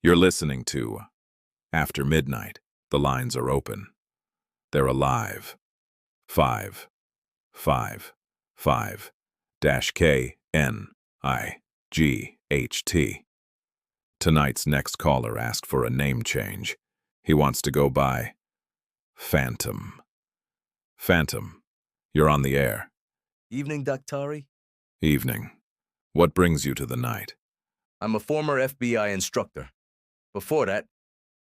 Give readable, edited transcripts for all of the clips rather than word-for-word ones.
You're listening to After Midnight. The lines are open. They're alive. 555-KNIGHT. Tonight's next caller asked for a name change. He wants to go by Phantom. Phantom, you're on the air. Evening, Daktari. Evening. What brings you to the night? I'm a former FBI instructor. Before that,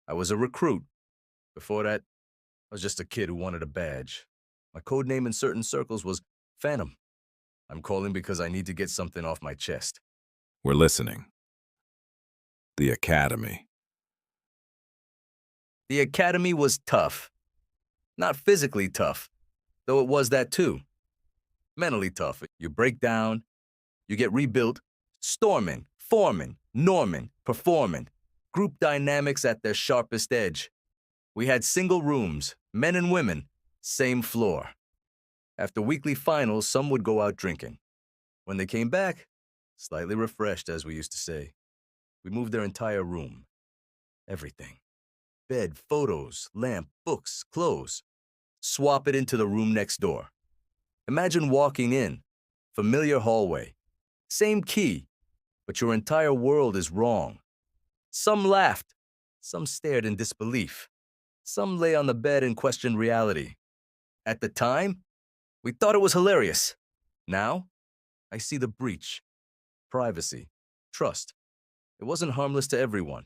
I was a recruit. Before that, I was just a kid who wanted a badge. My code name in certain circles was Phantom. I'm calling because I need to get something off my chest. We're listening. The Academy. The Academy was tough. Not physically tough, though it was that too. Mentally tough. You break down, you get rebuilt, storming, forming, norming, performing. Group dynamics at their sharpest edge. We had single rooms, men and women, same floor. After weekly finals, some would go out drinking. When they came back, slightly refreshed, as we used to say, we moved their entire room. Everything. Bed, photos, lamp, books, clothes. Swap it into the room next door. Imagine walking in, familiar hallway, same key, but your entire world is wrong. Some laughed, some stared in disbelief. Some lay on the bed and questioned reality. At the time, we thought it was hilarious. Now, I see the breach. Privacy, trust. It wasn't harmless to everyone.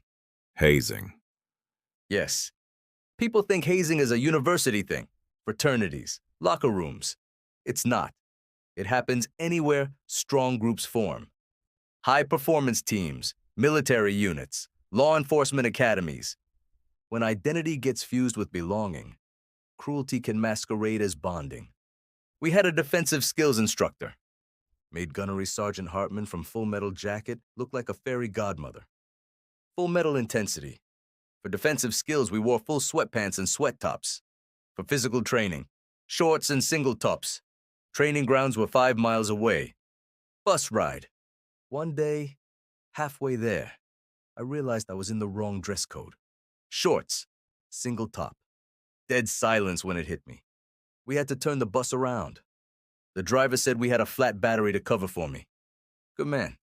Hazing. Yes. People think hazing is a university thing. Fraternities, locker rooms. It's not. It happens anywhere strong groups form. High-performance teams, military units, law enforcement academies. When identity gets fused with belonging, cruelty can masquerade as bonding. We had a defensive skills instructor. Made Gunnery Sergeant Hartman from Full Metal Jacket look like a fairy godmother. Full Metal intensity. For defensive skills, we wore full sweatpants and sweat tops. For physical training, shorts and single tops. Training grounds were 5 miles away. Bus ride. One day, halfway there, I realized I was in the wrong dress code. Shorts, single top. Dead silence when it hit me. We had to turn the bus around. The driver said we had a flat battery to cover for me. Good man.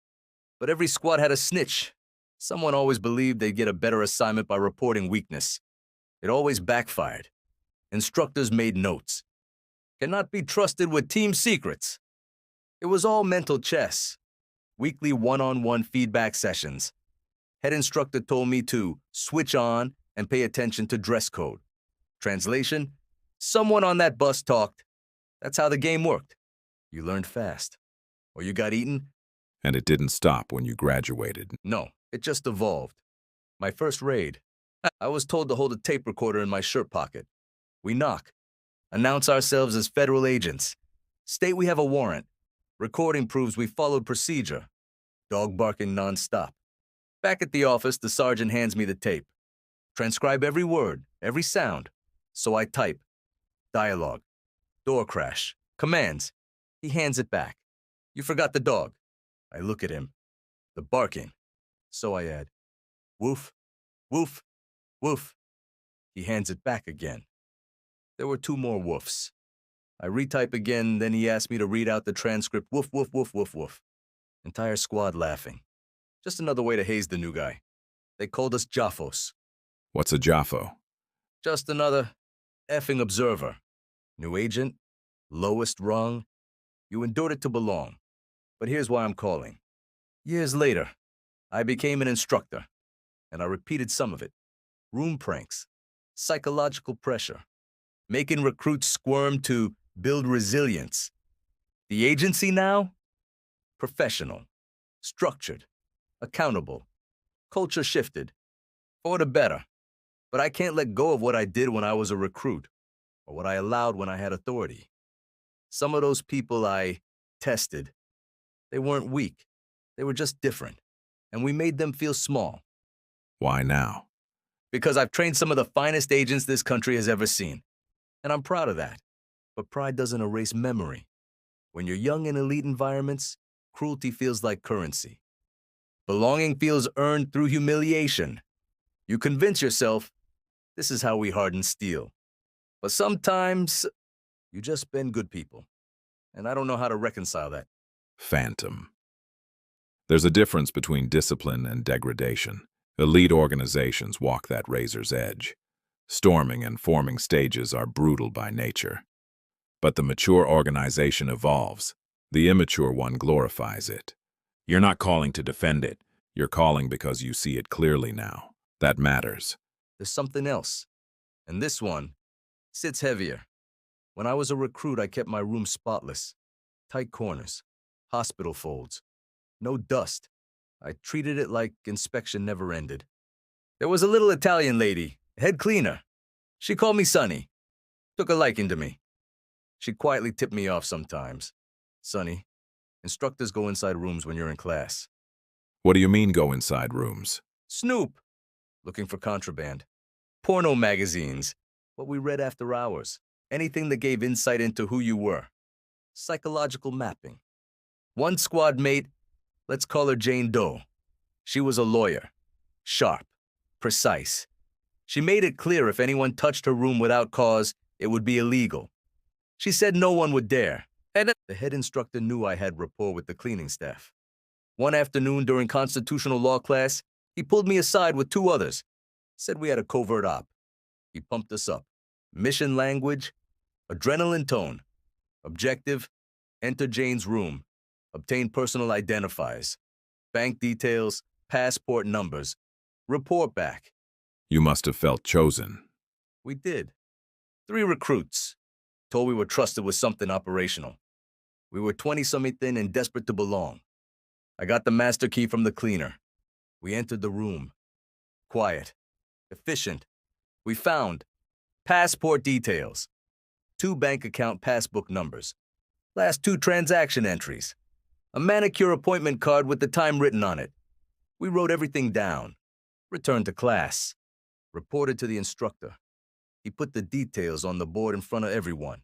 But every squad had a snitch. Someone always believed they'd get a better assignment by reporting weakness. It always backfired. Instructors made notes. Cannot be trusted with team secrets. It was all mental chess. Weekly one-on-one feedback sessions. Head instructor told me to switch on and pay attention to dress code. Translation, someone on that bus talked. That's how the game worked. You learned fast. Or you got eaten. And it didn't stop when you graduated. No, it just evolved. My first raid, I was told to hold a tape recorder in my shirt pocket. We knock. Announce ourselves as federal agents. State we have a warrant. Recording proves we followed procedure. Dog barking nonstop. Back at the office, the sergeant hands me the tape. Transcribe every word, every sound. So I type. Dialogue. Door crash. Commands. He hands it back. You forgot the dog. I look at him. The barking. So I add. Woof, woof, woof. He hands it back again. There were 2 more woofs. I retype again, then he asked me to read out the transcript. Woof, woof, woof, woof, woof. Entire squad laughing. Just another way to haze the new guy. They called us Jaffos. What's a Jaffo? Just another effing observer. New agent, lowest rung. You endured it to belong. But here's why I'm calling. Years later, I became an instructor, and I repeated some of it. Room pranks, psychological pressure, making recruits squirm to build resilience. The agency now? Professional, structured, accountable. Culture shifted, for the better. But I can't let go of what I did when I was a recruit, or what I allowed when I had authority. Some of those people I tested, they weren't weak. They were just different, and we made them feel small. Why now? Because I've trained some of the finest agents this country has ever seen, and I'm proud of that. But pride doesn't erase memory. When you're young in elite environments, cruelty feels like currency. Belonging feels earned through humiliation. You convince yourself this is how we harden steel. But sometimes you just been good people. And I don't know how to reconcile that. Phantom. There's a difference between discipline and degradation. Elite organizations walk that razor's edge. Storming and forming stages are brutal by nature. But the mature organization evolves. The immature one glorifies it. You're not calling to defend it. You're calling because you see it clearly now. That matters. There's something else. And this one sits heavier. When I was a recruit, I kept my room spotless. Tight corners, hospital folds, no dust. I treated it like inspection never ended. There was a little Italian lady, head cleaner. She called me Sonny. Took a liking to me. She quietly tipped me off sometimes. Sonny, instructors go inside rooms when you're in class. What do you mean go inside rooms? Snoop, looking for contraband. Porno magazines, what we read after hours. Anything that gave insight into who you were. Psychological mapping. One squad mate, let's call her Jane Doe. She was a lawyer. Sharp. Precise. She made it clear if anyone touched her room without cause, it would be illegal. She said no one would dare. And the head instructor knew I had rapport with the cleaning staff. One afternoon during constitutional law class, he pulled me aside with two others. Said we had a covert op. He pumped us up. Mission language, adrenaline tone. Objective, enter Jane's room. Obtain personal identifiers. Bank details, passport numbers. Report back. You must have felt chosen. We did. 3 recruits. Told we were trusted with something operational. We were 20-something and desperate to belong. I got the master key from the cleaner. We entered the room. Quiet. Efficient. We found passport details. 2 bank account passbook numbers. Last 2 transaction entries. A manicure appointment card with the time written on it. We wrote everything down. Returned to class. Reported to the instructor. He put the details on the board in front of everyone.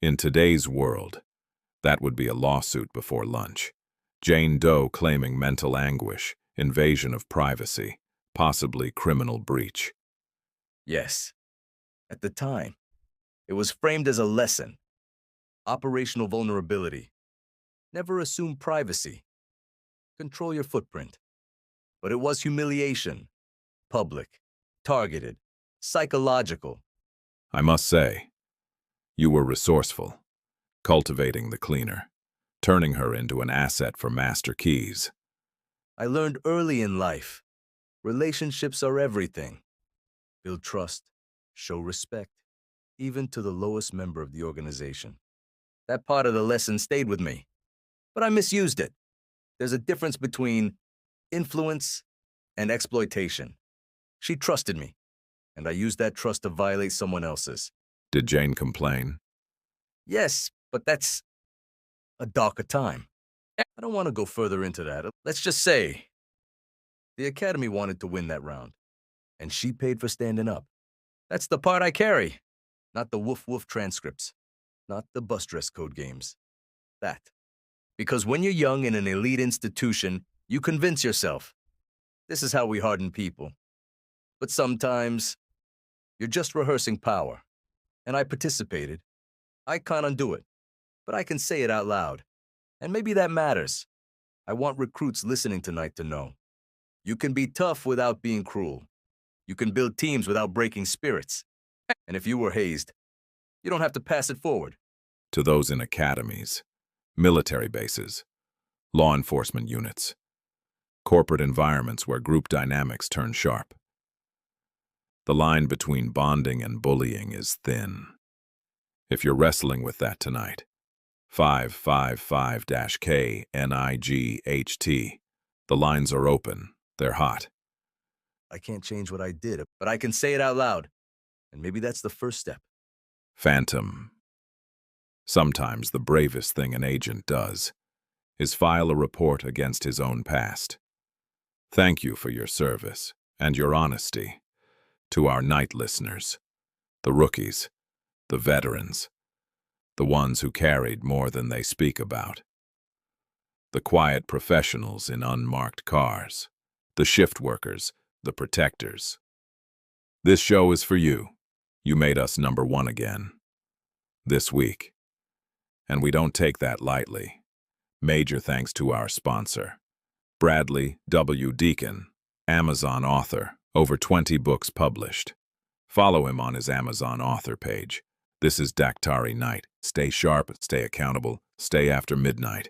In today's world, that would be a lawsuit before lunch. Jane Doe claiming mental anguish, invasion of privacy, possibly criminal breach. Yes. At the time, it was framed as a lesson. Operational vulnerability. Never assume privacy. Control your footprint. But it was humiliation. Public. Targeted. Psychological. I must say, you were resourceful, cultivating the cleaner, turning her into an asset for master keys. I learned early in life, relationships are everything. Build trust, show respect, even to the lowest member of the organization. That part of the lesson stayed with me, but I misused it. There's a difference between influence and exploitation. She trusted me, and I used that trust to violate someone else's. Did Jane complain? Yes, but that's a darker time. I don't want to go further into that. Let's just say the Academy wanted to win that round, and she paid for standing up. That's the part I carry, not the woof-woof transcripts, not the bus dress code games. That. Because when you're young in an elite institution, you convince yourself, this is how we harden people. But sometimes, you're just rehearsing power. And I participated. I can't undo it, but I can say it out loud. And maybe that matters. I want recruits listening tonight to know. You can be tough without being cruel. You can build teams without breaking spirits. And if you were hazed, you don't have to pass it forward. To those in academies, military bases, law enforcement units, corporate environments where group dynamics turn sharp. The line between bonding and bullying is thin. If you're wrestling with that tonight, 555-KNIGHT. The lines are open. They're hot. I can't change what I did, but I can say it out loud. And maybe that's the first step. Phantom. Sometimes the bravest thing an agent does is file a report against his own past. Thank you for your service and your honesty. To our night listeners, the rookies, the veterans, the ones who carried more than they speak about, the quiet professionals in unmarked cars, the shift workers, the protectors, This show is for you. You made us #1 again. This week. And we don't take that lightly. Major thanks to our sponsor, Bradley W. Deacon, Amazon author, over 20 books published. Follow him on his Amazon author page. This is Daktari Night. Stay sharp, stay accountable, stay after midnight.